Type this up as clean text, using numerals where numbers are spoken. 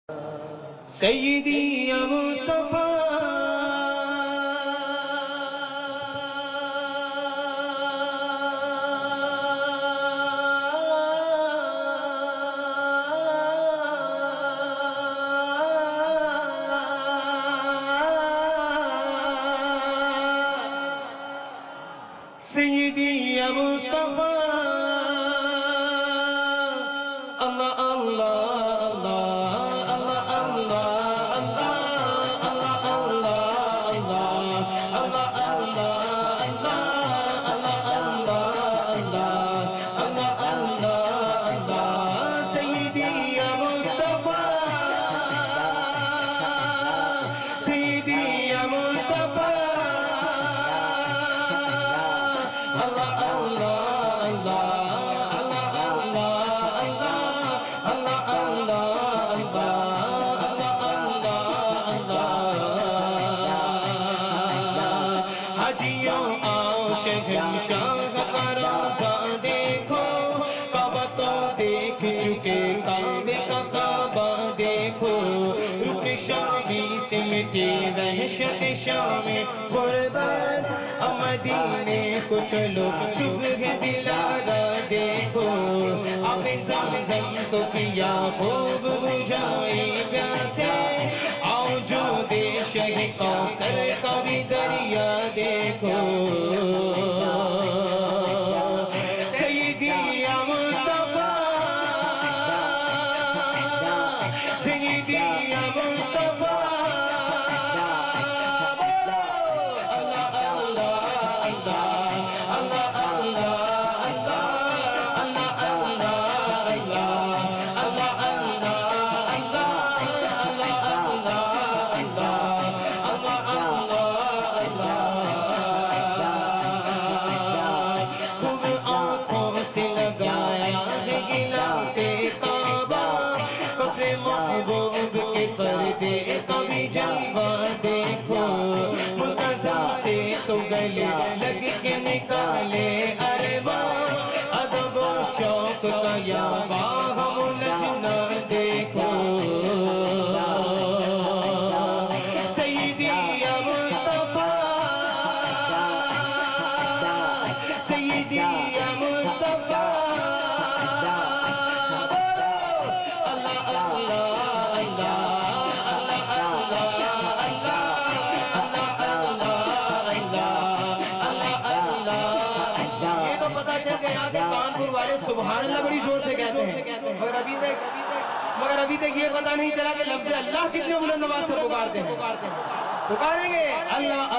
سیدی یا مصطفیٰ سیدی یا مصطفیٰ اللہ اللہ اللہ اللہ اللہ اللہ اللہ اللہ سیدی یا مصطفیٰ سیدی یا مصطفیٰ اللہ شہنشاہ کا روضہ دیکھو کعبہ تو دیکھ چکے کعبے کا کعبہ دیکھو رک شامی سے مٹی وحشت شام غربت مدینے کو چلو صبح دلارا دیکھو اب زمزم تو پیا خوب بجھائی پیاسے آؤ جو دیش ہے کوثر کا بھی دریا دیکھو سیدی یا مصطفیٰ سیدی یا مصطفیٰ اللہ اللہ اللہ محبوب کے پردے کبھی جلوہ دیکھو ملتزم سے تو گلے لگ کے نکالے ارباں ادب و شوق کا یا باہم لجنا دیکھو سیدی یا مصطفیٰ سیدی یا مصطفیٰ کانپور والے سبحان اللہ بڑی زور سے کہتے ہیں مگر ابھی تک یہ پتہ نہیں چلا کہ لفظ اللہ کتنے بلند آواز سے پکارتے ہیں پکاریں گے اللہ